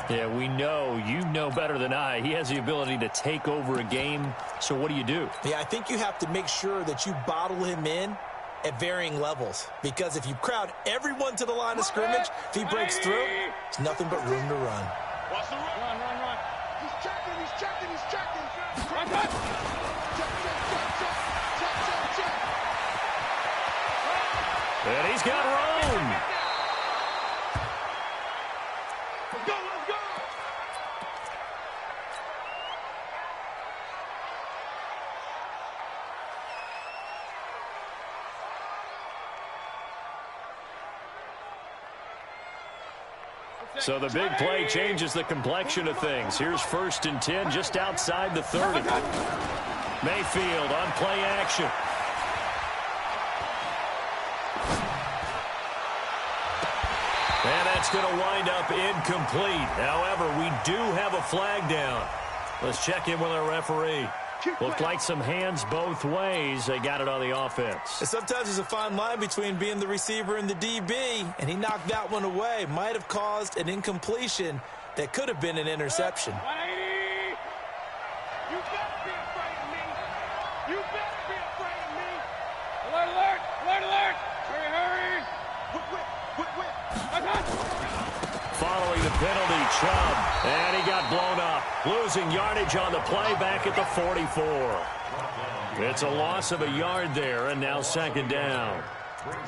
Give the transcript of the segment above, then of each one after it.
Yeah, we know. You know better than I. He has the ability to take over a game. So what do you do? Yeah, I think you have to make sure that you bottle him in at varying levels. Because if you crowd everyone to the line of scrimmage, if he breaks through, there's nothing but room to run. Watch the run. Run. He's checking. Run. Check. And he's got room. Let's go. So the big play changes the complexion of things. Here's 1st and 10 just outside the 30. Mayfield on play action. And that's going to wind up incomplete. However, we do have a flag down. Let's check in with our referee. Looked like some hands both ways. They got it on the offense. And sometimes there's a fine line between being the receiver and the DB, and he knocked that one away. Might have caused an incompletion that could have been an interception. 180. You better be afraid of me. Alert. Hurry. Following the penalty, Chubb. And he got blown up. Losing yardage on the play back at the 44. It's a loss of a yard there, and now 2nd down.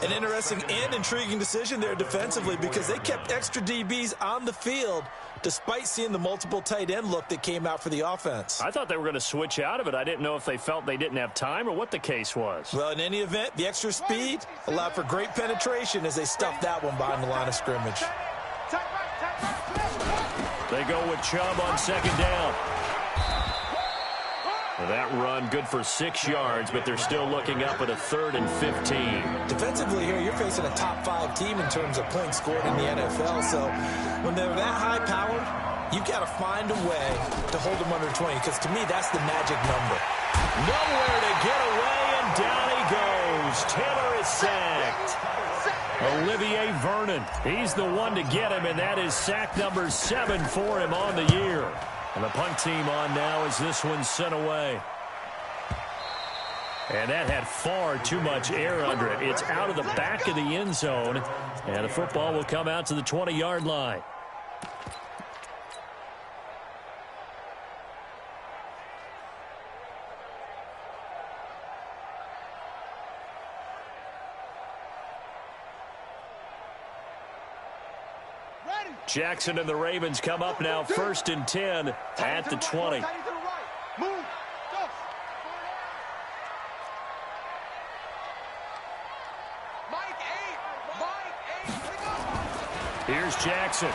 An interesting and intriguing decision there defensively because they kept extra DBs on the field despite seeing the multiple tight end look that came out for the offense. I thought they were going to switch out of it. I didn't know if they felt they didn't have time or what the case was. Well, in any event, the extra speed allowed for great penetration as they stuffed that one behind the line of scrimmage. They go with Chubb on 2nd down. That run good for 6 yards, but they're still looking up at a 3rd and 15. Defensively here, you're facing a top 5 team in terms of points scored in the NFL. So when they're that high-powered, you got to find a way to hold them under 20, because to me, that's the magic number. Nowhere to get away, and down he goes. Taylor is sacked. Olivier Vernon, he's the one to get him, and that is sack number 7 for him on the year. And the punt team on now as this one's sent away. And that had far too much air under it. It's out of the back of the end zone, and the football will come out to the 20-yard line. Jackson and the Ravens come up now 1st and 10 at the 20. Here's Jackson.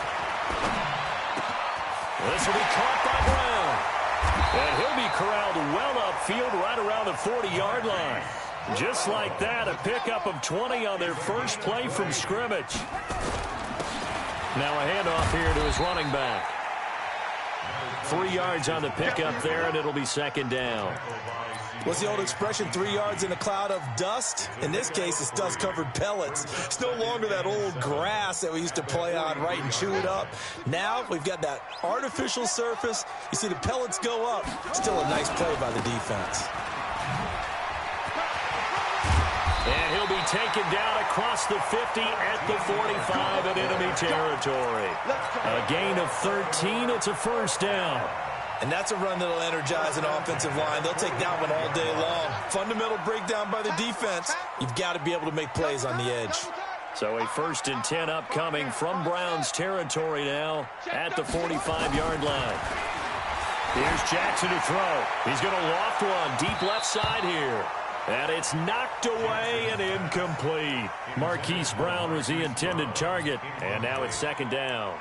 This will be caught by Brown. And he'll be corralled well upfield right around the 40-yard line. Just like that, a pickup of 20 on their first play from scrimmage. Now a handoff here to his running back. 3 yards on the pickup there, and it'll be 2nd down. What's the old expression, 3 yards in a cloud of dust? In this case, it's dust-covered pellets. It's no longer that old grass that we used to play on, right, and chew it up. Now we've got that artificial surface. You see the pellets go up. Still a nice play by the defense. And he'll be taken down across the 50 at the 45 in enemy territory. A gain of 13. It's a 1st down. And that's a run that'll energize an offensive line. They'll take that one all day long. Fundamental breakdown by the defense. You've got to be able to make plays on the edge. So a 1st and 10 upcoming from Browns territory now at the 45-yard line. Here's Jackson to throw. He's going to loft one deep left side here. And it's knocked away and incomplete. Marquise Brown was the intended target, and now it's 2nd down.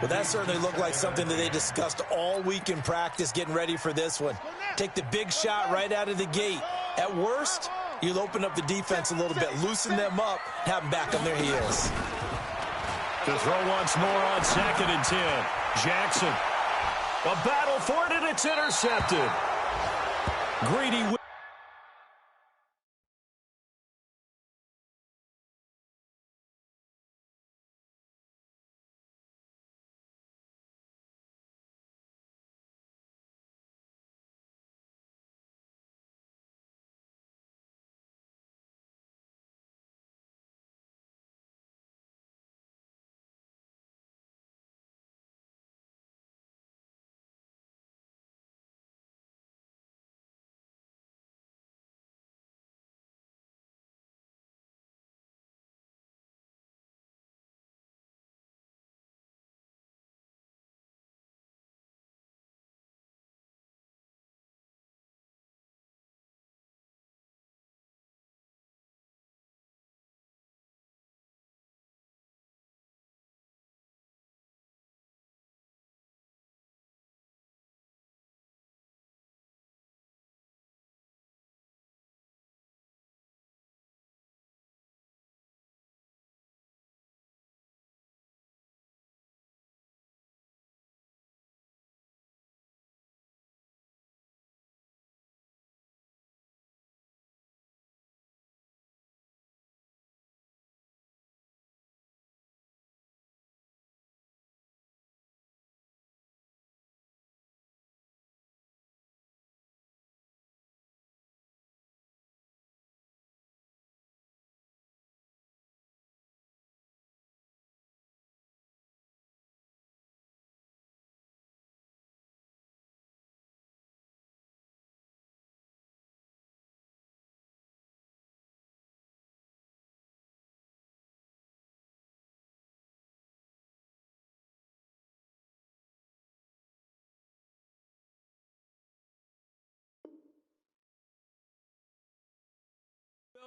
Well, that certainly looked like something that they discussed all week in practice, getting ready for this one. Take the big shot right out of the gate. At worst, you'll open up the defense a little bit, loosen them up, have them back on their heels. To throw once more on 2nd and 10. Jackson. A battle for it, and it's intercepted. Greedy.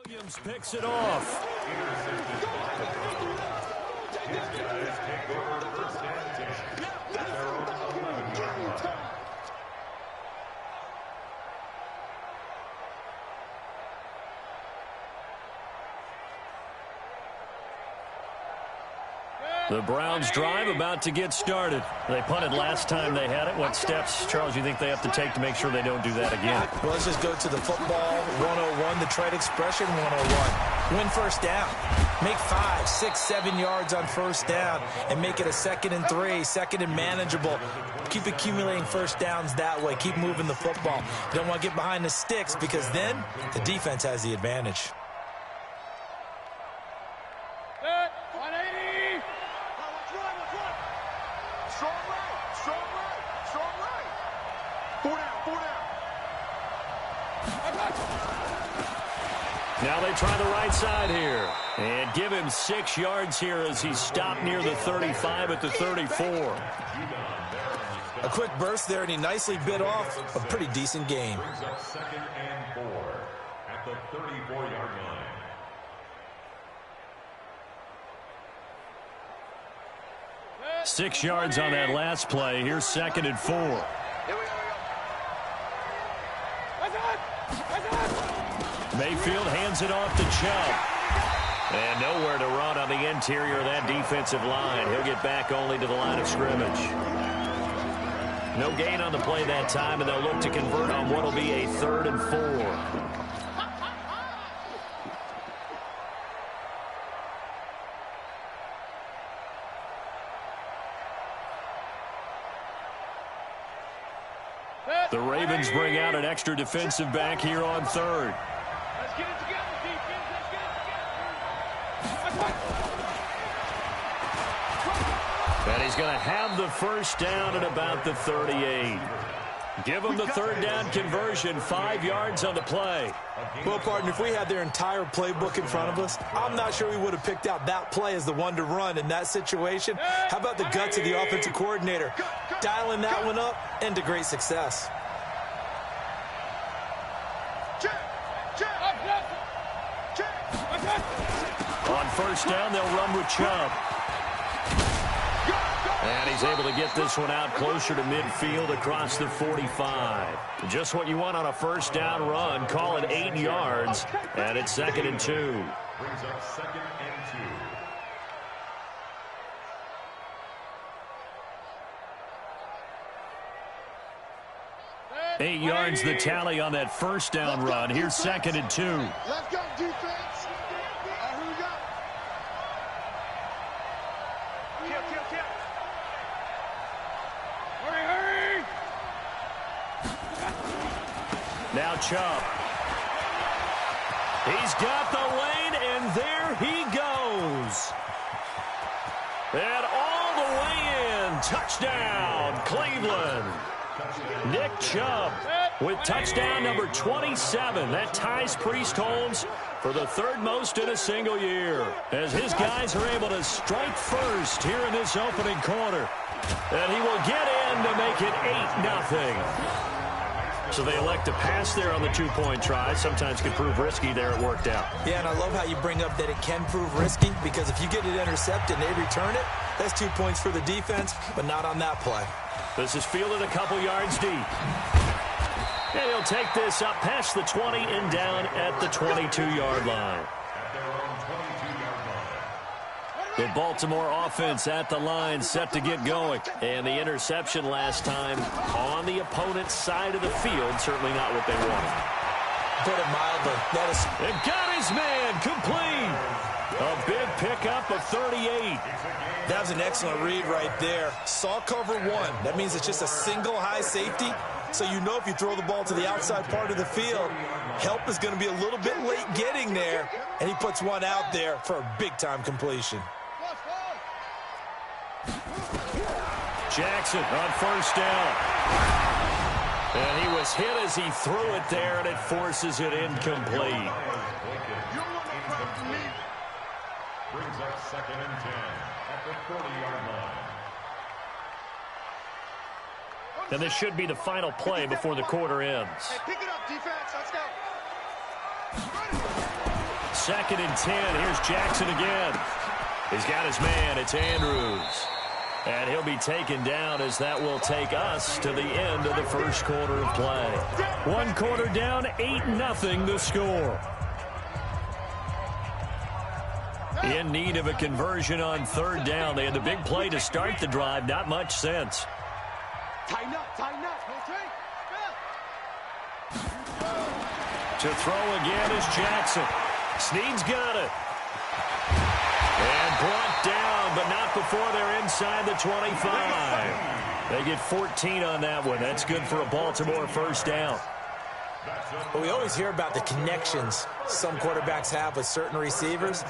Williams picks it off. The Browns drive about to get started. They punted last time they had it. What steps, Charles, you think they have to take to make sure they don't do that again? Well, let's just go to the football 101, the trade expression 101. Win first down. Make 5, 6, 7 yards on first down and make it a 2nd and 3, 2nd and manageable. Keep accumulating first downs that way. Keep moving the football. You don't want to get behind the sticks because then the defense has the advantage. Now they try the right side here. And give him 6 yards here as he's stopped near the 35 at the 34. A quick burst there, and he nicely bit off a pretty decent gain. 2nd and 4 at the 34-yard line. Six yards on that last play. Here's 2nd and 4. Mayfield hands it off to Chubb. And nowhere to run on the interior of that defensive line. He'll get back only to the line of scrimmage. No gain on the play that time, and they'll look to convert on what will be a 3rd and 4. The Ravens bring out an extra defensive back here on 3rd. Let's get it together, defense. Let's get it together. And he's going to have the first down at about the 38. Give him the 3rd down conversion, 5 yards on the play. Well, partner, if we had their entire playbook in front of us, I'm not sure we would have picked out that play as the one to run in that situation. How about the guts of the offensive coordinator? Dialing that one up into great success. On first down, they'll run with Chubb. And he's able to get this one out closer to midfield across the 45. Just what you want on a first down run. Call it 8 yards. And it's 2nd and 2. Brings up 2nd and 2. 8 yards the tally on that first down run. Here's 2nd and 2. Let's go, defense. Who we got? Kill. Hurry. Now Chubb. He's got the lane, and there he goes. And all the way in. Touchdown, Cleveland. Nick Chubb with touchdown number 27. That ties Priest Holmes for the 3rd most in a single year, as his guys are able to strike first here in this opening quarter. And he will get in to make it 8-0. So they elect to pass there on the 2-point try. Sometimes can prove risky. There it worked out. Yeah, and I love how you bring up that it can prove risky, because if you get it intercepted and they return it, that's 2 points for the defense, but not on that play. This is fielded a couple yards deep. And he'll take this up past the 20 and down at the 22-yard line. The Baltimore offense at the line, set to get going. And the interception last time on the opponent's side of the field, certainly not what they wanted. Put it mildly. And got his man complete. A big pickup of 38. That was an excellent read right there. Saw cover 1. That means it's just a single high safety. So you know if you throw the ball to the outside part of the field, help is going to be a little bit late getting there. And he puts one out there for a big-time completion. Jackson on first down. And he was hit as he threw it there, and it forces it incomplete. Brings up 2nd and 10 at the 40-yard line. And this should be the final play before the quarter ends. Hey, pick it up, defense. Let's go. 2nd and 10. Here's Jackson again. He's got his man. It's Andrews. And he'll be taken down as that will take us to the end of the first quarter of play. 1 quarter down, 8-0 the score. In need of a conversion on 3rd down. They had the big play to start the drive. Not much sense. Tighten up. To throw again is Jackson. Snead's got it. And brought down, but not before they're inside the 25. They get 14 on that one. That's good for a Baltimore first down. Well, we always hear about the connections some quarterbacks have with certain receivers.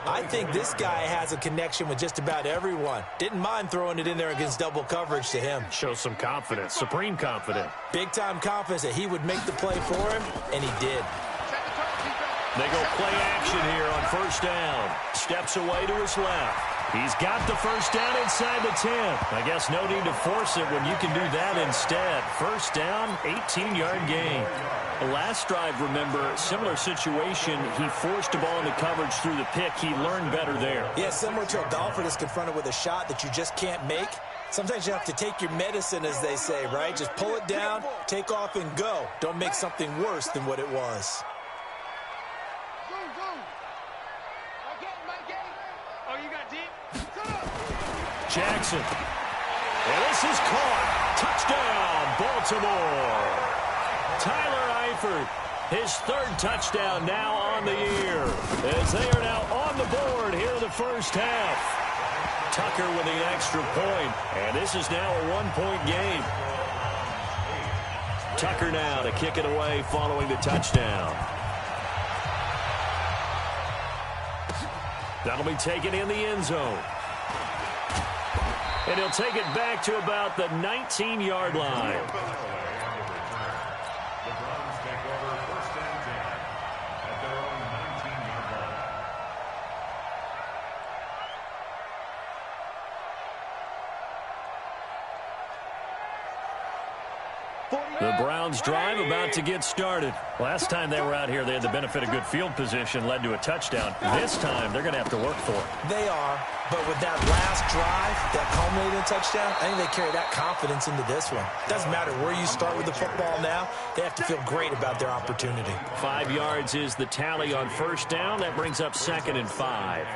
I think this guy has a connection with just about everyone. Didn't mind throwing it in there against double coverage to him. Shows some confidence, supreme confidence. Big-time confidence that he would make the play for him, and he did. They go play action here on 1st down. Steps away to his left. He's got the first down inside the 10. I guess no need to force it when you can do that instead. 1st down, 18-yard gain. The last drive, remember, similar situation. He forced the ball into coverage through the pick. He learned better there. Yeah, similar to a golfer that's confronted with a shot that you just can't make. Sometimes you have to take your medicine, as they say, right? Just pull it down, take off, and go. Don't make something worse than what it was. Jackson. And this is caught. Touchdown, Baltimore. Tyler Eifert, his 3rd touchdown now on the year, as they are now on the board here in the first half. Tucker with an extra point, and this is now a 1-point game. Tucker now to kick it away following the touchdown. That'll be taken in the end zone. And he'll take it back to about the 19-yard line. The Browns take over 1st and 10 at their own 19-yard line. The Browns drive about to get started. Last time they were out here, they had the benefit of good field position, led to a touchdown. This time, they're going to have to work for it. They are, but with that last drive, that culminating touchdown, I think they carry that confidence into this one. Doesn't matter where you start with the football now, they have to feel great about their opportunity. 5 yards is the tally on 1st down. That brings up 2nd and 5.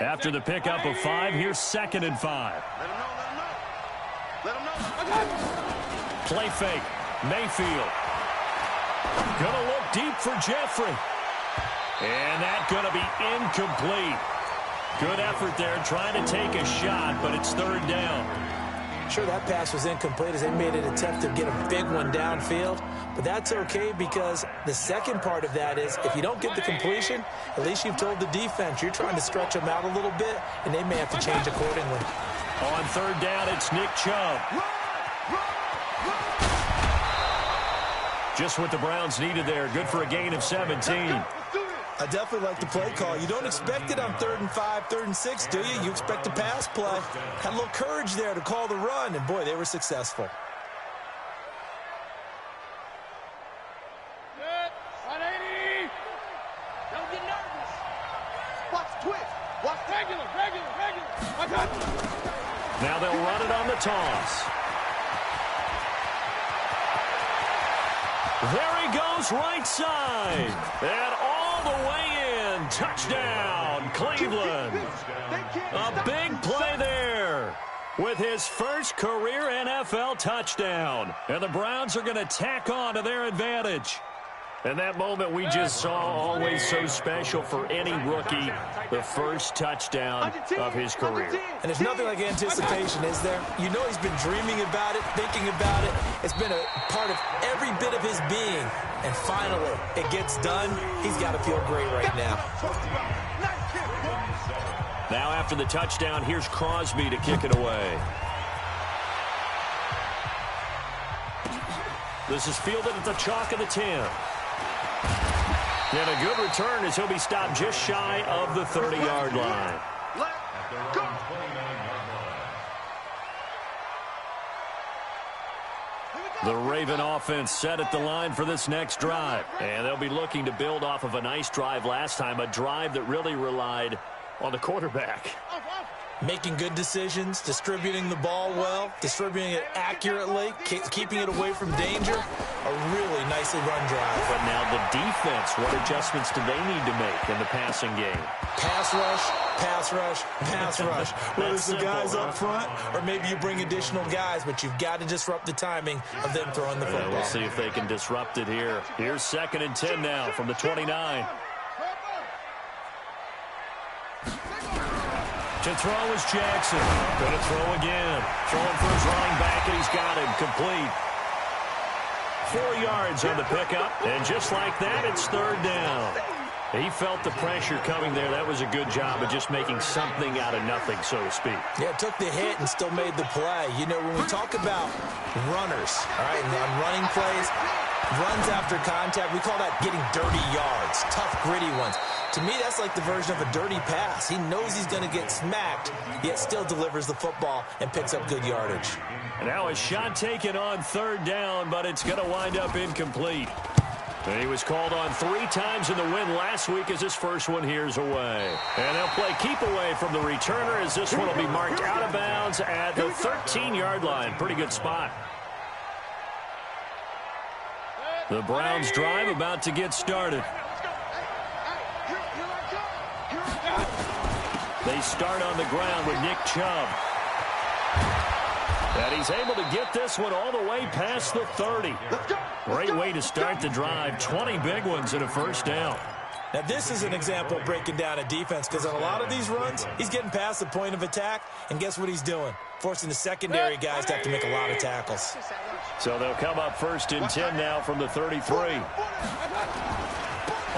After the pickup of 5, here's 2nd and 5. Let him know. Play fake. Mayfield. Gonna look deep for Jeffrey. And that gonna be incomplete. Good effort there trying to take a shot, but it's 3rd down. Sure, that pass was incomplete as they made an attempt to get a big one downfield, but that's okay because the second part of that is if you don't get the completion, at least you've told the defense you're trying to stretch them out a little bit, and they may have to change accordingly. On 3rd down, it's Nick Chubb. Just what the Browns needed there. Good for a gain of 17. I definitely like the play call. You don't expect it on 3rd and 5, 3rd and 6, do you? You expect a pass play. Had a little courage there to call the run, and boy, they were successful. Good. 180. Don't get nervous. Watch twitch. Watch regular. Watch out. Now they'll run it on the toss. There he goes, right side. And all the way in. Touchdown, Cleveland. A big play there with his first career NFL touchdown. And the Browns are going to tack on to their advantage. And that moment we just saw, always so special for any rookie, the first touchdown of his career. And there's nothing like anticipation, is there? You know he's been dreaming about it, thinking about it. It's been a part of every bit of his being. And finally, it gets done. He's got to feel great right now. Now after the touchdown, here's Crosby to kick it away. This is fielded at the chalk of the 10. And a good return as he'll be stopped just shy of the 30-yard line. Let's go. The Raven offense set at the line for this next drive. And they'll be looking to build off of a nice drive last time, a drive that really relied on the quarterback. Making good decisions, distributing the ball well, distributing it accurately, keeping it away from danger. A really nicely run drive. But now the defense, what adjustments do they need to make in the passing game? Pass rush, pass rush, pass rush. Whether it's the guys up front or maybe you bring additional guys, but you've got to disrupt the timing of them throwing the football. We'll see if they can disrupt it here. Here's 2nd and 10 now from the 29. To throw is Jackson. Going to throw again. Throwing for his running back, and he's got him. Complete. 4 yards on the pickup, and just like that, it's 3rd down. He felt the pressure coming there. That was a good job of just making something out of nothing, so to speak. Yeah, took the hit and still made the play. You know, when we talk about runners, all right, and on running plays, runs after contact, we call that getting dirty yards, tough, gritty ones. To me, that's like the version of a dirty pass. He knows he's going to get smacked, yet still delivers the football and picks up good yardage. And now a shot taken on 3rd down, but it's going to wind up incomplete. And he was called on 3 times in the win last week as his first one here's away. And they'll play keep away from the returner as this one will be marked out of bounds at the 13-yard line. Pretty good spot. The Browns drive about to get started. They start on the ground with Nick Chubb. And he's able to get this one all the way past the 30. Great way to start the drive. 20 big ones and a 1st down. Now, this is an example of breaking down a defense because on a lot of these runs, he's getting past the point of attack, and guess what he's doing? Forcing the secondary guys to have to make a lot of tackles. So they'll come up 1st and 10 now from the 33.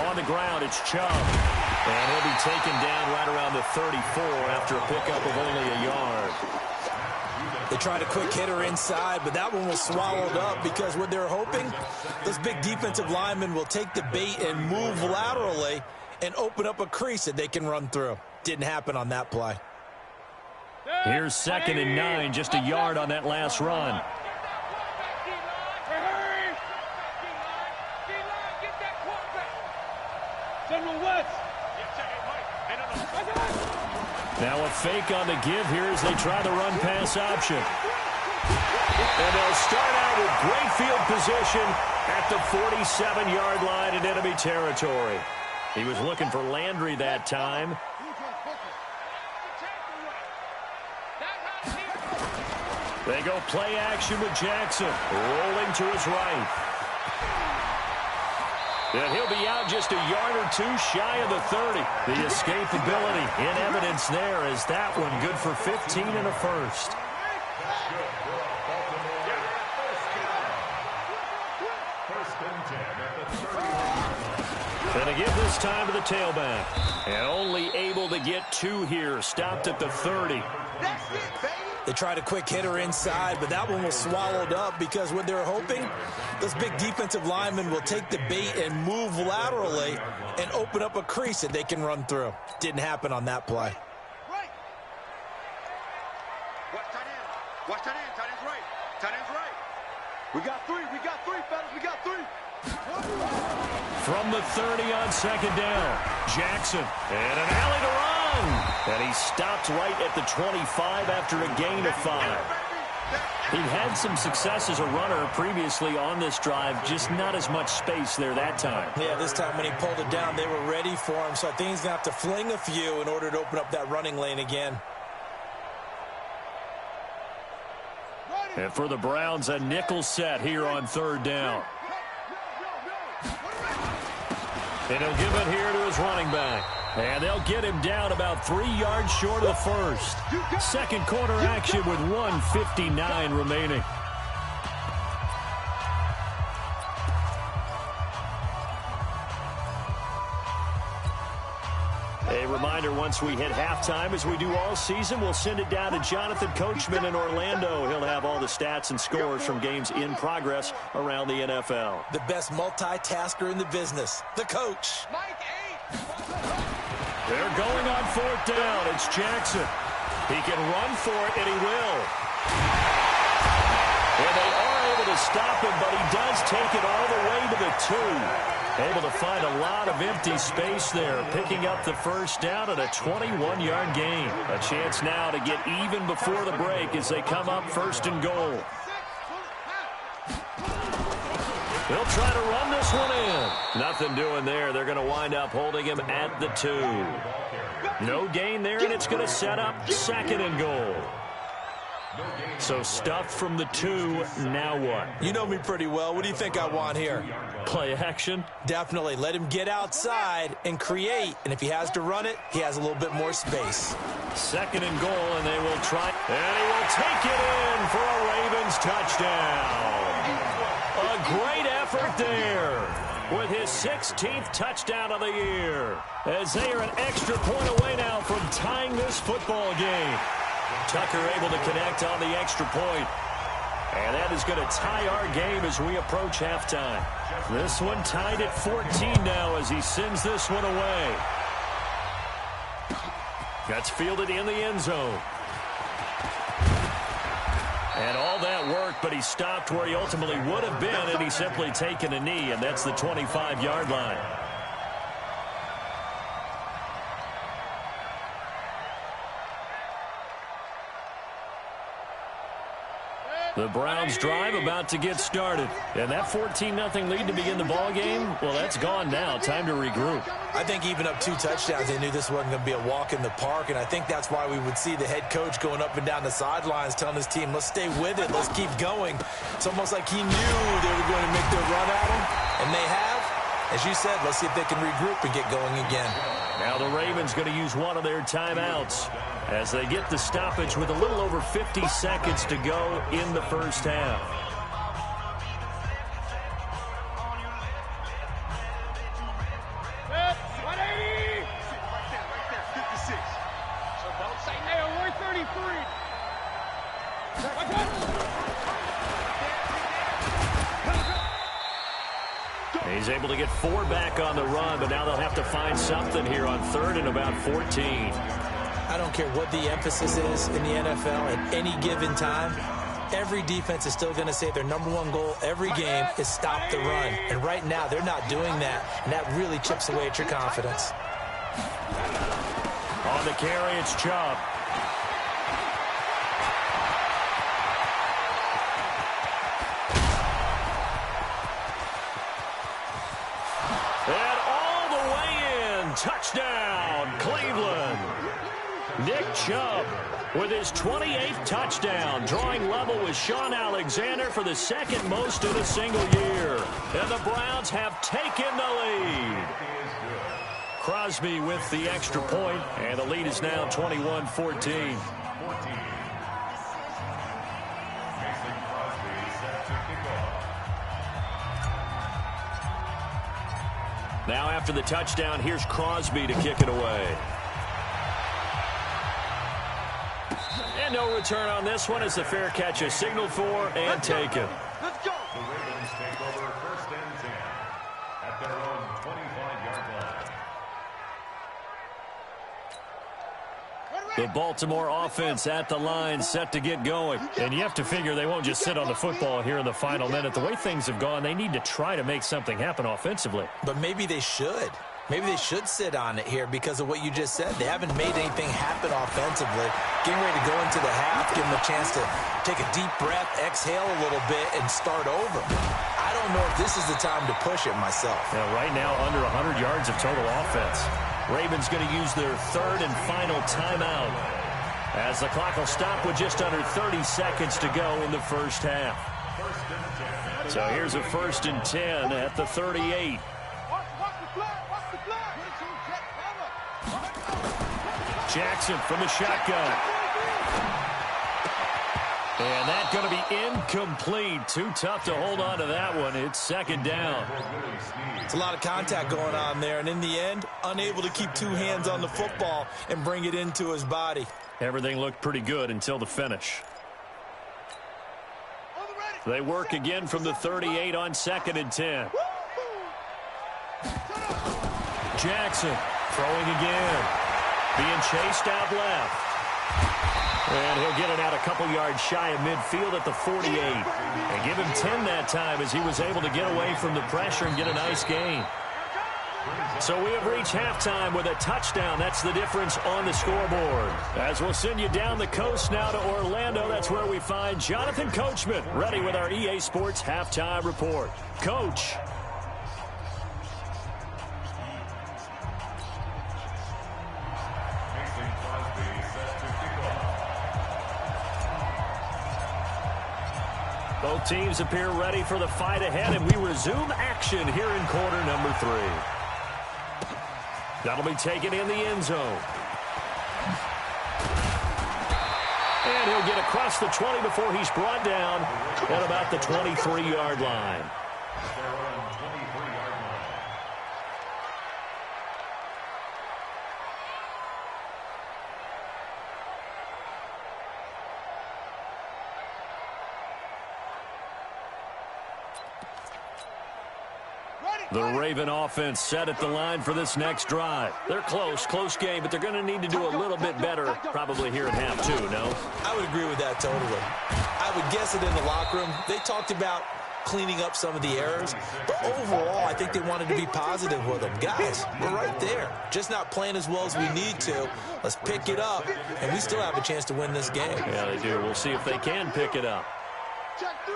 On the ground, it's Chubb. And he'll be taken down right around the 34 after a pickup of only a yard. They tried a quick hitter inside, but that one was swallowed up because what they're hoping, those big defensive linemen will take the bait and move laterally and open up a crease that they can run through. Didn't happen on that play. Here's 2nd and 9, just a yard on that last run. Now a fake on the give here as they try the run-pass option. And they'll start out with great field position at the 47-yard line in enemy territory. He was looking for Landry that time. They go play action with Jackson, rolling to his right. And he'll be out just a yard or 2 shy of the 30. The escapability in evidence there as that one good for 15 and a 1st. And they give this time to the tailback. And only able to get 2 here. Stopped at the 30. They tried a quick hitter inside, but that one was swallowed up because what they're hoping, those big defensive linemen will take the bait and move laterally and open up a crease that they can run through. Didn't happen on that play. Right. Watch tight end. Watch tight end. Tight end's right. Tight end's right. We got 3. We got 3, fellas. We got 3. From the 30 on 2nd down, Jackson. And an alley to run. And he stopped right at the 25 after a gain of 5. He had some success as a runner previously on this drive, just not as much space there that time. Yeah, this time when he pulled it down, they were ready for him. So I think he's going to have to fling a few in order to open up that running lane again. And for the Browns, a nickel set here on 3rd down. And he'll give it here to his running back. And they'll get him down about 3 yards short of the 1st. Second quarter action with 1:59 remaining. A reminder, once we hit halftime, as we do all season, we'll send it down to Jonathan Coachman in Orlando. He'll have all the stats and scores from games in progress around the NFL. The best multitasker in the business, the coach. They're going on 4th down. It's Jackson. He can run for it, and he will. And they are able to to stop him, but he does take it all the way to the 2. Able to find a lot of empty space there, picking up the first down at a 21-yard gain. A chance now to get even before the break as they come up 1st and goal. They'll try to run this one in. Nothing doing there. They're going to wind up holding him at the 2. No gain there, and it's going to set up 2nd and goal. So stuffed from the 2, now what? You know me pretty well. What do you think I want here? Play action? Definitely. Let him get outside and create. And if he has to run it, he has a little bit more space. 2nd and goal, and they will try. And he will take it in for a Ravens touchdown. A great effort there with his 16th touchdown of the year. As they are an extra point away now from tying this football game. Tucker able to connect on the extra point. And that is going to tie our game as we approach halftime. This one tied at 14 now as he sends this one away. That's fielded in the end zone. And all that work, but he stopped where he ultimately would have been, and he's simply taken a knee, and that's the 25-yard line. The Browns drive about to get started. And that 14-0 lead to begin the ball game, well, that's gone now. Time to regroup. I think even up 2 touchdowns, they knew this wasn't going to be a walk in the park, and I think that's why we would see the head coach going up and down the sidelines telling his team, let's stay with it, let's keep going. It's almost like he knew they were going to make their run at him, and they have. As you said, let's see if they can regroup and get going again. Now the Ravens going to use one of their timeouts as they get the stoppage with a little over 50 seconds to go in the first half. He's able to get 4 back on the run, but now they'll have to find something here on 3rd and about 14. I don't care what the emphasis is in the NFL at any given time. Every defense is still going to say their #1 goal every game is stop the run. And right now, they're not doing that, and that really chips away at your confidence. On the carry, it's Chubb. And all the way in. Touchdown, Cleveland. Nick Chubb with his 28th touchdown, drawing level with Shaun Alexander for the 2nd most in a single year. And the Browns have taken the lead. Crosby with the extra point, and the lead is now 21-14. Now after the touchdown, here's Crosby to kick it away. And no return on this one as the fair catch is signaled for and taken. Let's go. The Ravens take over 1st and 10 at their own 25-yard line. The Baltimore offense at the line, set to get going. And you have to figure they won't just sit on the football here in the final minute. The way things have gone, they need to try to make something happen offensively. But maybe they should. Maybe they should sit on it here because of what you just said. They haven't made anything happen offensively. Getting ready to go into the half, give them a chance to take a deep breath, exhale a little bit, and start over. I don't know if this is the time to push it myself. Yeah, right now, under 100 yards of total offense. Ravens going to use their 3rd and final timeout as the clock will stop with just under 30 seconds to go in the first half. So here's a 1st and 10 at the 38. Jackson from the shotgun. And that's going to be incomplete. Too tough to hold on to that one. It's 2nd down. It's a lot of contact going on there, and in the end, unable to keep 2 hands on the football and bring it into his body. Everything looked pretty good until the finish. They work again from the 38 on 2nd and 10. Jackson throwing again. Being chased out left. And he'll get it out a couple yards shy of midfield at the 48. And give him 10 that time as he was able to get away from the pressure and get a nice gain. So we have reached halftime with a touchdown. That's the difference on the scoreboard. As we'll send you down the coast now to Orlando, that's where we find Jonathan Coachman ready with our EA Sports Halftime Report. Coach. Both teams appear ready for the fight ahead, and we resume action here in quarter number 3. That'll be taken in the end zone. And he'll get across the 20 before he's brought down at about the 23-yard line. The Raven offense set at the line for this next drive. They're close game, but they're going to need to do a little bit better probably here at half 2, no? I would agree with that totally. I would guess it in the locker room. They talked about cleaning up some of the errors, but overall, I think they wanted to be positive with them. Guys, we're right there. Just not playing as well as we need to. Let's pick it up, and we still have a chance to win this game. Yeah, they do. We'll see if they can pick it up. Check three.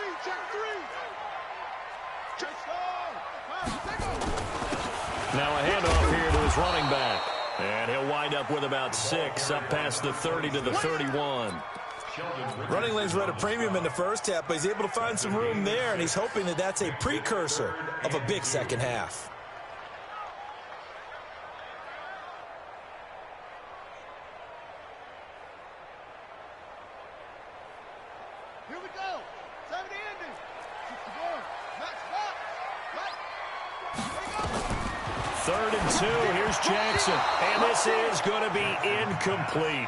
Now a handoff here to his running back. And he'll wind up with about 6 up past the 30 to the 31. Running lanes were at a premium in the first half, but he's able to find some room there, and he's hoping that that's a precursor of a big second half. Here we go. 70 ending. 61. Max back. Third and 2. Here's Jackson. And this is going to be incomplete.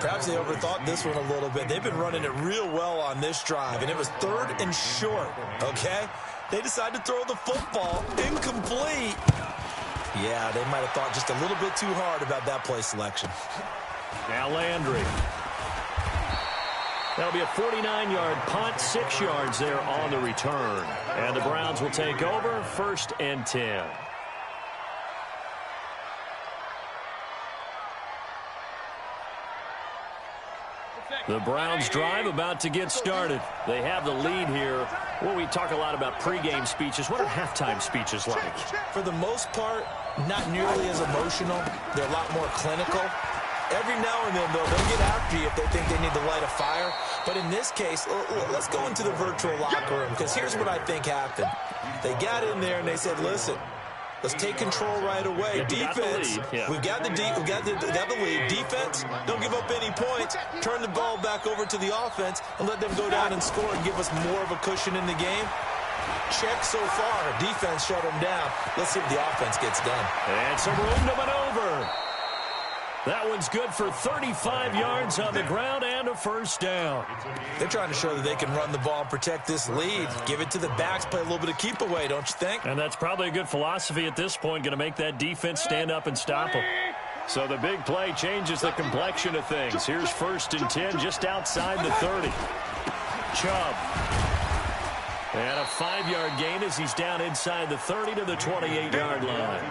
Perhaps they overthought this one a little bit. They've been running it real well on this drive, and it was 3rd and short, okay? They decided to throw the football incomplete. Yeah, they might have thought just a little bit too hard about that play selection. Now Landry. That'll be a 49-yard punt, 6 yards there on the return. And the Browns will take over 1st and 10. The Browns drive about to get started. They have the lead here. Well, we talk a lot about pregame speeches. What are halftime speeches like? For the most part, not nearly as emotional. They're a lot more clinical. Every now and then, though, they'll get after you if they think they need to light a fire. But in this case, let's go into the virtual locker room, because here's what I think happened. They got in there and they said, listen, let's take control right away. Defense, we've got the lead. Defense, don't give up any points. Turn the ball back over to the offense and let them go down and score and give us more of a cushion in the game. Check so far. Defense shut them down. Let's see if the offense gets done. And some room to maneuver. That one's good for 35 yards on the ground and a 1st down. They're trying to show that they can run the ball and protect this lead. Give it to the backs, play a little bit of keep away, don't you think? And that's probably a good philosophy at this point, going to make that defense stand up and stop them. So the big play changes the complexion of things. Here's 1st and 10 just outside the 30. Chubb. And a 5-yard gain as he's down inside the 30 to the 28-yard line.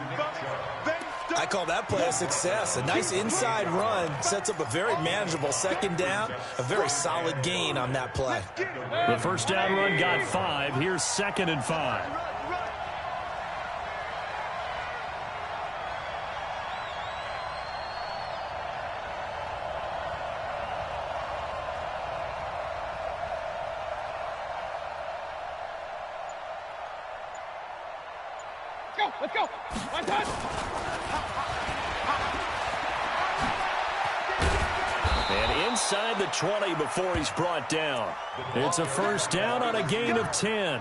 I call that play a success. A nice inside run sets up a very manageable 2nd down. A very solid gain on that play. The 1st down run got 5. Here's 2nd and 5. Let's go. One touch. And inside the 20 before he's brought down. It's a 1st down on a gain of 10.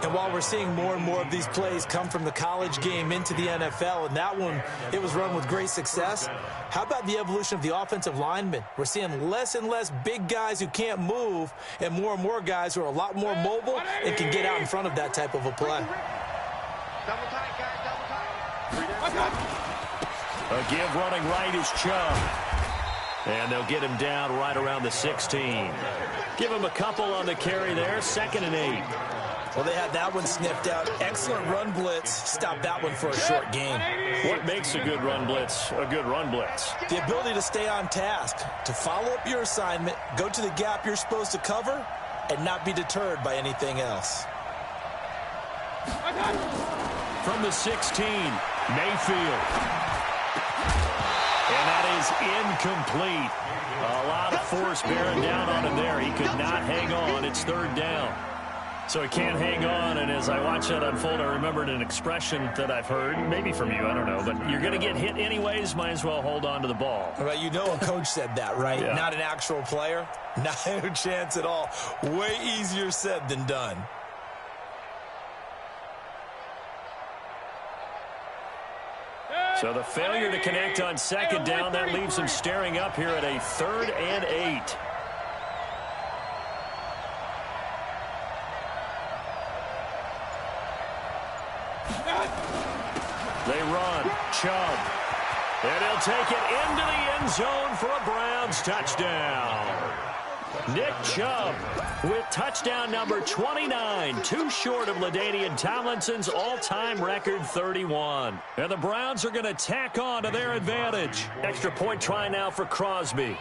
And while we're seeing more and more of these plays come from the college game into the NFL, and that one, it was run with great success, how about the evolution of the offensive linemen? We're seeing less and less big guys who can't move and more guys who are a lot more mobile and can get out in front of that type of a play. Double tight, guys, double tight. A give running right is Chubb. And they'll get him down right around the 16. Give him a couple on the carry there. 2nd and 8. Well, they had that one sniffed out. Excellent run blitz. Stop that one for a short gain. What makes a good run blitz a good run blitz? The ability to stay on task, to follow up your assignment, go to the gap you're supposed to cover, and not be deterred by anything else. From the 16, Mayfield. And that is incomplete. A lot of force bearing down on him there. He could not hang on. It's 3rd down. So he can't hang on, and as I watch that unfold, I remembered an expression that I've heard, maybe from you, I don't know, but you're going to get hit anyways, might as well hold on to the ball. Well, you know a coach said that, right? Yeah. Not an actual player. Not a chance at all. Way easier said than done. So the failure to connect on 2nd down, that leaves him staring up here at a 3rd and 8. They run. Chubb. And he'll take it into the end zone for a Browns touchdown. Nick Chubb with touchdown number 29, too short of LaDainian Tomlinson's all-time record 31. And the Browns are going to tack on to their advantage. Extra point try now for Crosby.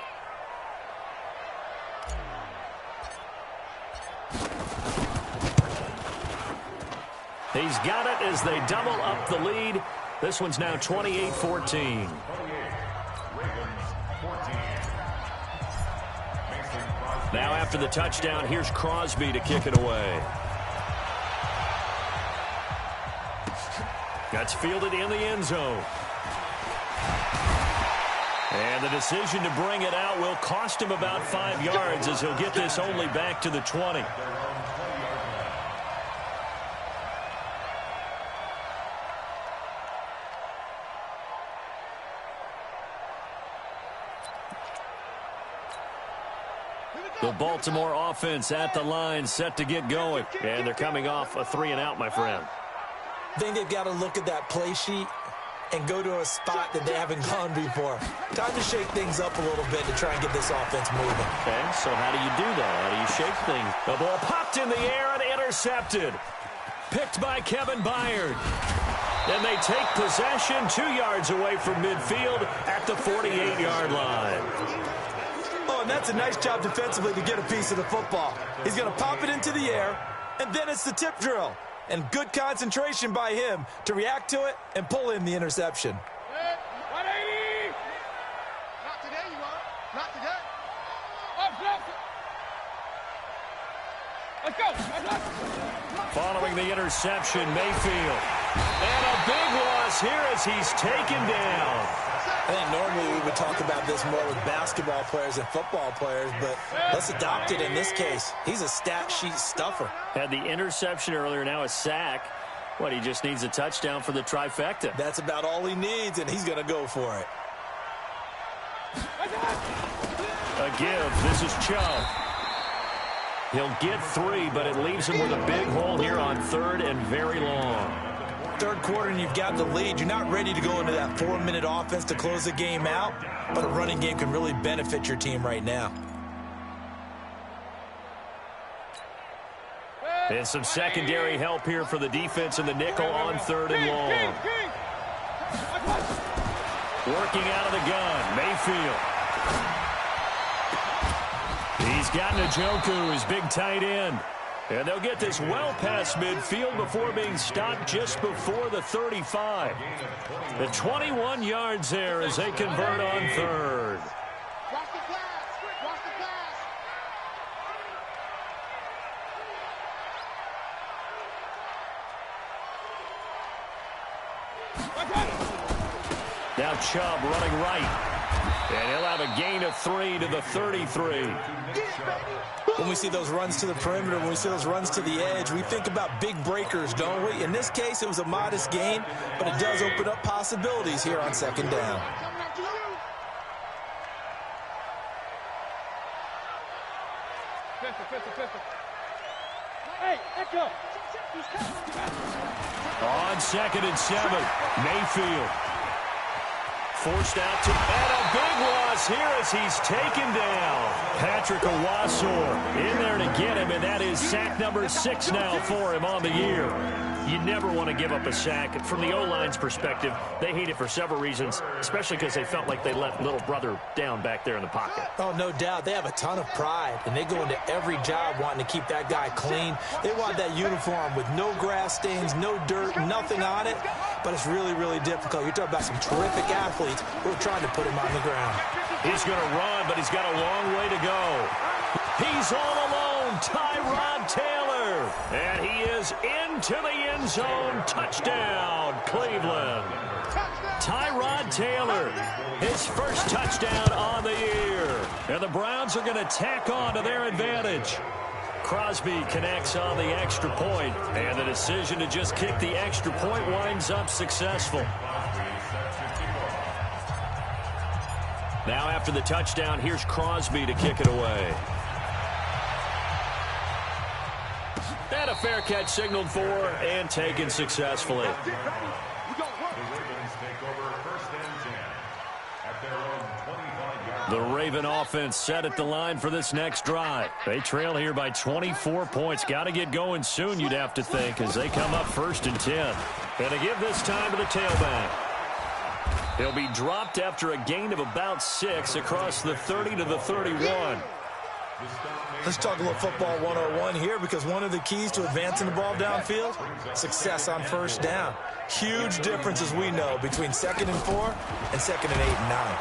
He's got it as they double up the lead. This one's now 28-14. Now after the touchdown, here's Crosby to kick it away. That's fielded in the end zone. And the decision to bring it out will cost him about 5 yards as he'll get this only back to the 20. The Baltimore offense at the line, set to get going. And they're coming off a 3-and-out, my friend. I think they've got to look at that play sheet and go to a spot that they haven't gone before. Time to shake things up a little bit to try and get this offense moving. Okay, so how do you do that? How do you shake things? The ball popped in the air and intercepted. Picked by Kevin Byard. And they take possession 2 yards away from midfield at the 48-yard line. Oh, and that's a nice job defensively to get a piece of the football. He's going to pop it into the air, and then it's the tip drill. And good concentration by him to react to it and pull in the interception. 180! Not today, you are. Not today. Let's go. Following the interception, Mayfield. And a big loss here as he's taken down. I think normally we would talk about this more with basketball players and football players, but let's adopt it in this case. He's a stat sheet stuffer. Had the interception earlier, now a sack. What, he just needs a touchdown for the trifecta. That's about all he needs, and he's going to go for it. A give. This is Chubb. He'll get 3, but it leaves him with a big hole here on 3rd and very long. Third quarter and you've got the lead. You're not ready to go into that 4-minute offense to close the game out, but a running game can really benefit your team right now. And some secondary help here for the defense in the nickel on 3rd and long. Working out of the gun, Mayfield. He's got Njoku, his big tight end. And they'll get this well past midfield before being stopped just before the 35. The 21 yards there as they convert on 3rd. Watch the pass. Watch the pass. Now Chubb running right. And he'll have a gain of 3 to the 33. When we see those runs to the perimeter, when we see those runs to the edge, we think about big breakers, don't we? In this case, it was a modest gain, but it does open up possibilities here on 2nd down. Hey, Echo. On 2nd and 7, Mayfield. Forced out to, and a big loss here as he's taken down. Patrick Owasor in there to get him, and that is sack number 6 now for him on the year. You never want to give up a sack. From the O-line's perspective, they hate it for several reasons, especially because they felt like they let little brother down back there in the pocket. Oh, no doubt. They have a ton of pride, and they go into every job wanting to keep that guy clean. They want that uniform with no grass stains, no dirt, nothing on it, but it's really, really difficult. You're talking about some terrific athletes who are trying to put him on the ground. He's going to run, but he's got a long way to go. He's all alone, Tyrod Taylor, and he is into the end zone. Touchdown, Cleveland. Tyrod Taylor, his first touchdown on the year. And the Browns are going to tack on to their advantage. Crosby connects on the extra point, and the decision to just kick the extra point winds up successful. Now after the touchdown, here's Crosby to kick it away. And a fair catch signaled for and taken successfully. The Raven offense set at the line for this next drive. They trail here by 24 points. Got to get going soon, you'd have to think, as they come up 1st and 10. And to give this time to the tailback. He'll be dropped after a gain of about 6 across the 30 to the 31. Let's talk a little football 101 here, because one of the keys to advancing the ball downfield, success on first down. Huge difference, as we know, between 2nd and 4 and 2nd and 8 and 9.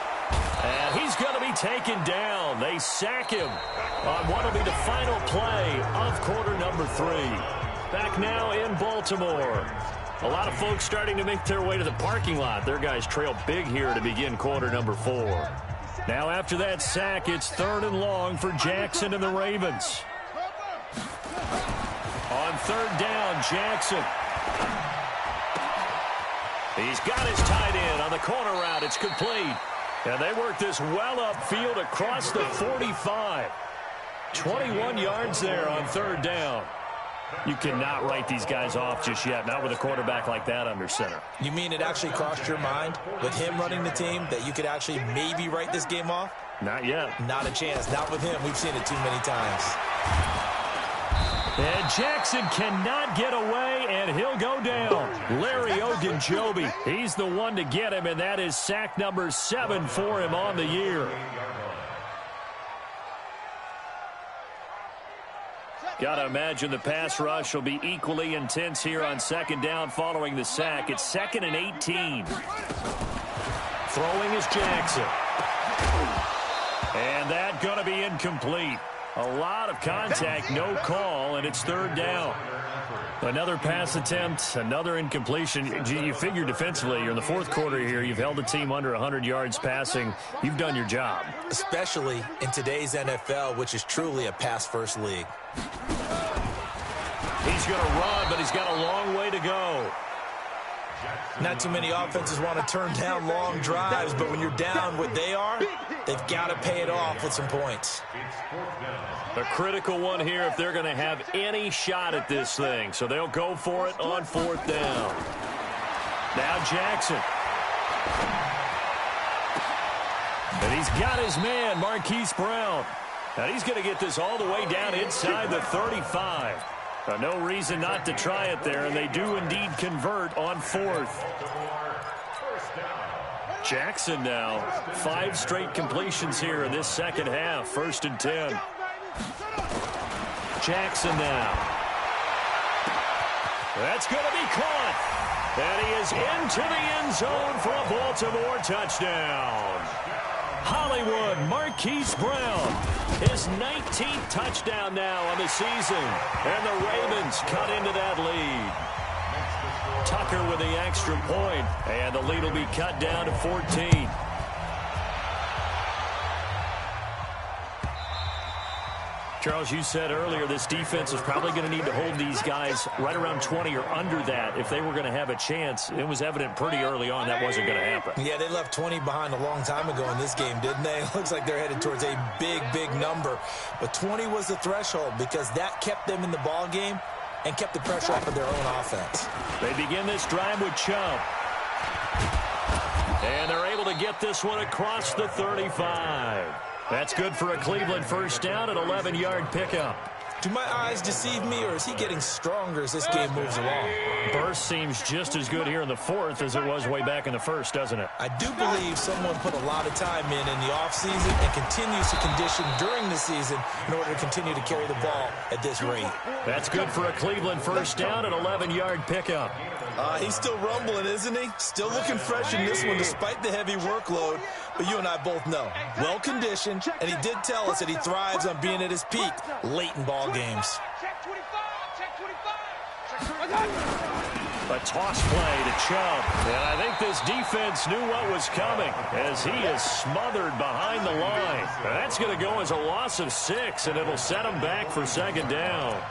And he's going to be taken down. They sack him on what will be the final play of quarter number 3. Back now in Baltimore. A lot of folks starting to make their way to the parking lot. Their guys trail big here to begin quarter number 4. Now after that sack, it's 3rd and long for Jackson and the Ravens. On 3rd down, Jackson. He's got his tight end on the corner route. It's complete. And they work this well upfield across the 45. 21 yards there on 3rd down. You cannot write these guys off just yet, not with a quarterback like that under center. You mean it actually crossed your mind with him running the team that you could actually maybe write this game off? Not yet. Not a chance. Not with him. We've seen it too many times. And Jackson cannot get away, and he'll go down. Larry Ogunjobi, he's the one to get him, and that is sack number 7 for him on the year. Got to imagine the pass rush will be equally intense here on 2nd down following the sack. It's 2nd and 18. Throwing is Jackson. And that going to be incomplete. A lot of contact, no call, and it's 3rd down. Another pass attempt, another incompletion. You figure defensively, you're in the 4th quarter here. You've held the team under 100 yards passing. You've done your job. Especially in today's NFL, which is truly a pass-first league. He's going to run, but he's got a long way to go. Not too many offenses want to turn down long drives, but when you're down what they are, they've got to pay it off with some points. A critical one here if they're going to have any shot at this thing. So they'll go for it on 4th down. Now Jackson. And he's got his man, Marquise Brown. And he's going to get this all the way down inside the 35. No reason not to try it there, and they do indeed convert on 4th. Jackson now, 5 straight completions here in this 2nd half. 1st and 10. Jackson now. That's going to be caught. And he is into the end zone for a Baltimore touchdown. Hollywood Marquise Brown, his 19th touchdown now on the season. And the Ravens cut into that lead. Tucker with the extra point, and the lead will be cut down to 14. Charles, you said earlier this defense is probably going to need to hold these guys right around 20 or under that if they were going to have a chance. It was evident pretty early on that wasn't going to happen. Yeah, they left 20 behind a long time ago in this game, didn't they? It looks like they're headed towards a big, big number. But 20 was the threshold because that kept them in the ball game and kept the pressure off of their own offense. They begin this drive with Chubb. And they're able to get this one across the 35. That's good for a Cleveland first down, an 11-yard pickup. Do my eyes deceive me, or is he getting stronger as this game moves along? Burst seems just as good here in the fourth as it was way back in the first, doesn't it? I do believe someone put a lot of time in the offseason and continues to condition during the season in order to continue to carry the ball at this rate. That's good for a Cleveland first down, an 11-yard pickup. He's still rumbling, isn't he? Still looking fresh in this one despite the heavy workload. But you and I both know, well-conditioned, and he did tell us that he thrives on being at his peak late in ball games. A toss play to Chubb. And I think this defense knew what was coming as he is smothered behind the line. That's going to go as a loss of 6, and it'll set him back for second down.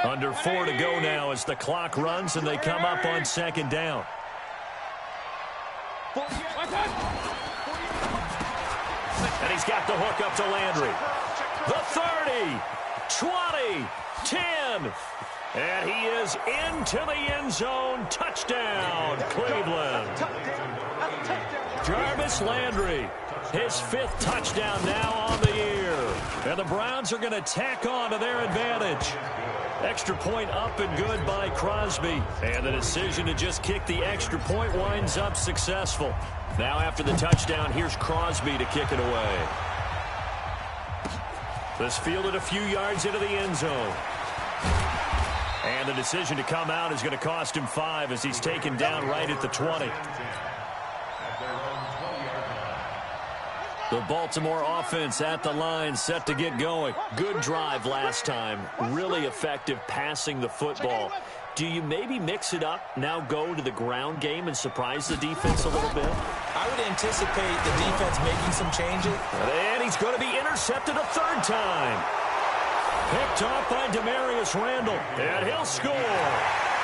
Under 4 to go now as the clock runs and they come up on second down. And he's got the hook up to Landry. The 30, 20, 10. And he is into the end zone. Touchdown, Cleveland. Jarvis Landry, his 5th touchdown now on the year. And the Browns are going to tack on to their advantage. Extra point up and good by Crosby. And the decision to just kick the extra point winds up successful. Now after the touchdown, here's Crosby to kick it away. This fielded a few yards into the end zone. And the decision to come out is going to cost him 5 as he's taken down right at the 20. The Baltimore offense at the line, set to get going. Good drive last time. Really effective passing the football. Do you maybe mix it up, now go to the ground game and surprise the defense a little bit? I would anticipate the defense making some changes. And he's going to be intercepted a 3rd time. Picked off by Demarius Randall. And he'll score.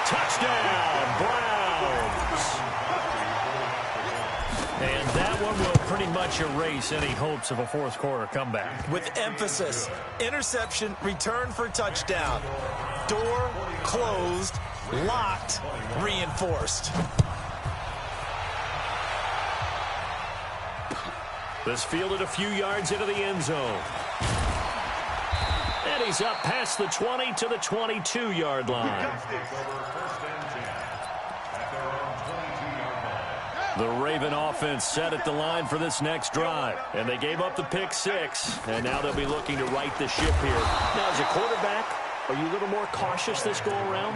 Touchdown, Browns. And that one will pretty much erase any hopes of a fourth quarter comeback. With emphasis, interception, return for touchdown. Door closed, locked, reinforced. This fielded a few yards into the end zone. And he's up past the 20 to the 22-yard line. The Raven offense set at the line for this next drive. And they gave up the pick 6. And now they'll be looking to right the ship here. Now, as a quarterback, are you a little more cautious this go-around?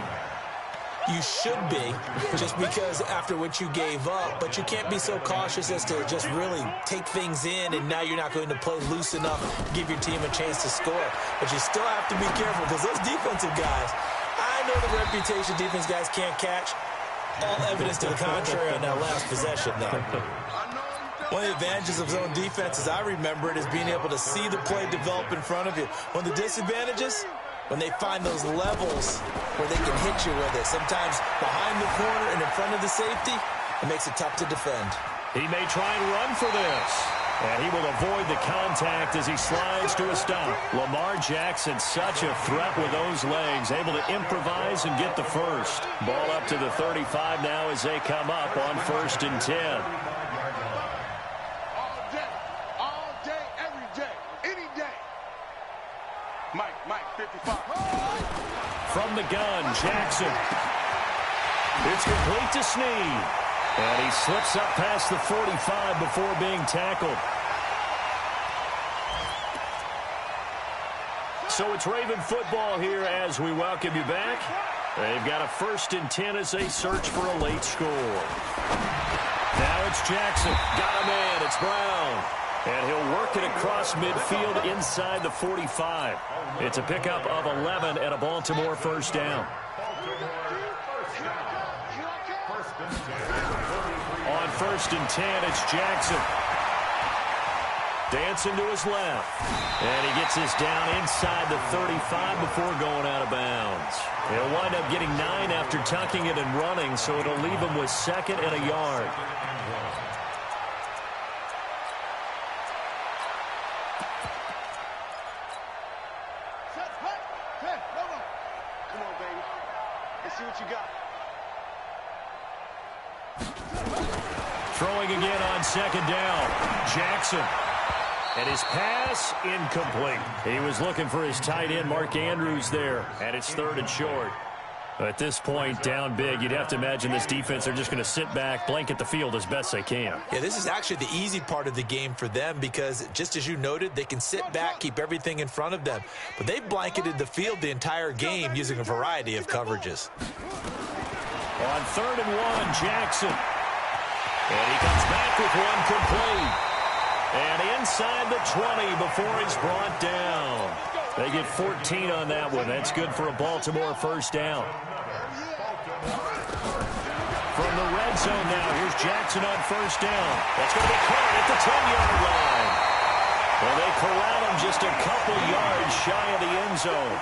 You should be, just because after what you gave up. But you can't be so cautious as to just really take things in, and now you're not going to play loose enough, give your team a chance to score. But you still have to be careful, because those defensive guys, I know the reputation defense guys can't catch. All evidence to the contrary on that last possession, though. One of the advantages of zone defense, as I remember it, is being able to see the play develop in front of you. One of the disadvantages, when they find those levels where they can hit you with it. Sometimes behind the corner and in front of the safety, it makes it tough to defend. He may try and run for this. And he will avoid the contact as he slides to a stop. Lamar Jackson, such a threat with those legs, able to improvise and get the first. Ball up to the 35 now as they come up on 1st and 10. All day, every day, any day. Mike, 55. From the gun, Jackson. It's complete to Snead. And he slips up past the 45 before being tackled. So it's Raven football here as we welcome you back. They've got a 1st and 10 as they search for a late score. Now it's Jackson. Got a man. It's Brown. And he'll work it across midfield inside the 45. It's a pickup of 11 and a Baltimore first down. On 1st and 10, it's Jackson. Dancing to his left. And he gets this down inside the 35 before going out of bounds. He'll wind up getting 9 after tucking it and running, so it'll leave him with 2nd and a yard. Come on, baby. Let's see what you got. Throwing again on second down. Jackson. And his pass incomplete. He was looking for his tight end, Mark Andrews, there. And it's 3rd and short. At this point, down big, you'd have to imagine this defense, they're just going to sit back, blanket the field as best they can. Yeah, this is actually the easy part of the game for them because, just as you noted, they can sit back, keep everything in front of them. But they've blanketed the field the entire game using a variety of coverages. On 3rd and 1, Jackson. And he comes back with one complete. And inside the 20 before he's brought down. They get 14 on that one. That's good for a Baltimore first down. From the red zone now, here's Jackson on first down. That's going to be caught at the 10-yard line. Well, they corral him just a couple yards shy of the end zone.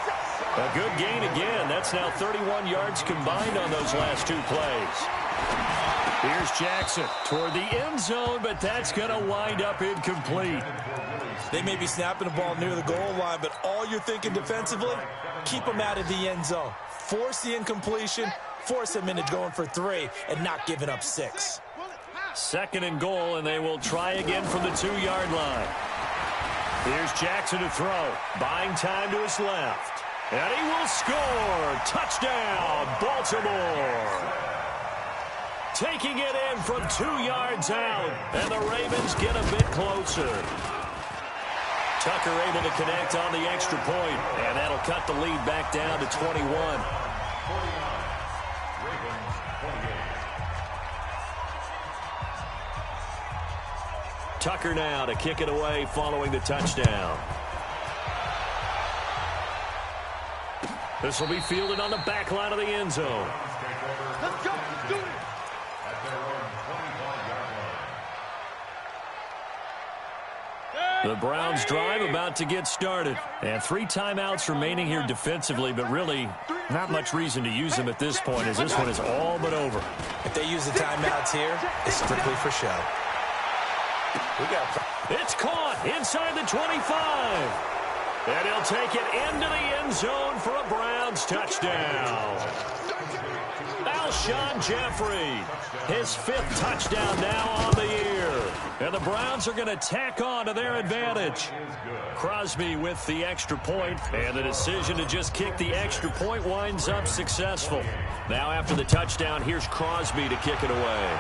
A good gain again. That's now 31 yards combined on those last 2 plays. Here's Jackson toward the end zone, but that's going to wind up incomplete. They may be snapping the ball near the goal line, but all you're thinking defensively, keep them out of the end zone. Force the incompletion, force them into going for 3, and not giving up 6. 2nd and goal, and they will try again from the 2-yard line. Here's Jackson to throw. Buying time to his left. And he will score. Touchdown, Baltimore. Taking it in from 2 yards out, and the Ravens get a bit closer. Tucker able to connect on the extra point, and that'll cut the lead back down to 21. 49. Ravens 28. Tucker now to kick it away following the touchdown. This will be fielded on the back line of the end zone. Let's go. Do it. At their own 25-yard line. The Browns drive about to get started. And 3 timeouts remaining here defensively, but really not much reason to use them at this point as this one is all but over. If they use the timeouts here, it's strictly for show. It's caught inside the 25. And he'll take it into the end zone for a Browns touchdown. Alshon Jeffrey, his 5th touchdown now on the year. And the Browns are going to tack on to their advantage. Crosby with the extra point, and the decision to just kick the extra point winds up successful. Now after the touchdown, here's Crosby to kick it away.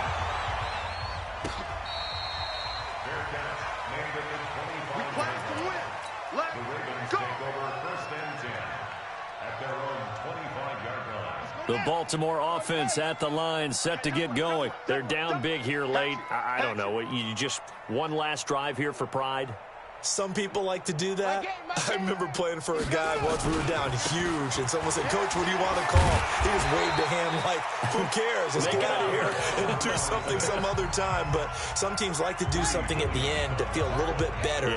The Baltimore offense at the line, set to get going. They're down big here late. I don't know. You just one last drive here for pride? Some people like to do that. I remember playing for a guy once we were down huge, and someone said, "Coach, what do you want to call?" He just waved a hand like, who cares? Let's get out of here and do something some other time. But some teams like to do something at the end to feel a little bit better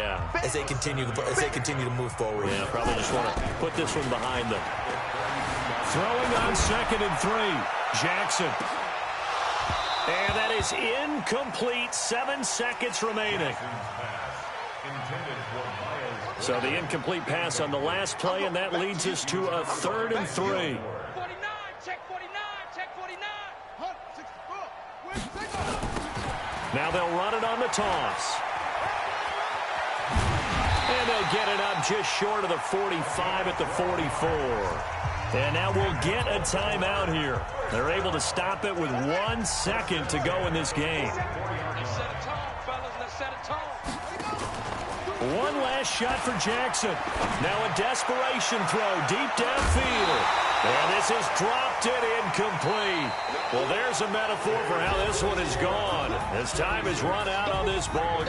as they continue to move forward. Yeah, probably just want to put this one behind them. Throwing on 2nd and 3, Jackson. And that is incomplete, 7 seconds remaining. So the incomplete pass on the last play, and that leads us to a 3rd and 3. 49, check 49, check 49. Now they'll run it on the toss. And they'll get it up just short of the 45 at the 44. And now we'll get a timeout here. They're able to stop it with 1 second to go in this game. Let's set a tone, fellas. Let's set a tone. One last shot for Jackson. Now a desperation throw deep downfield. And this has dropped it incomplete. Well, there's a metaphor for how this one is gone as time has run out on this ball game.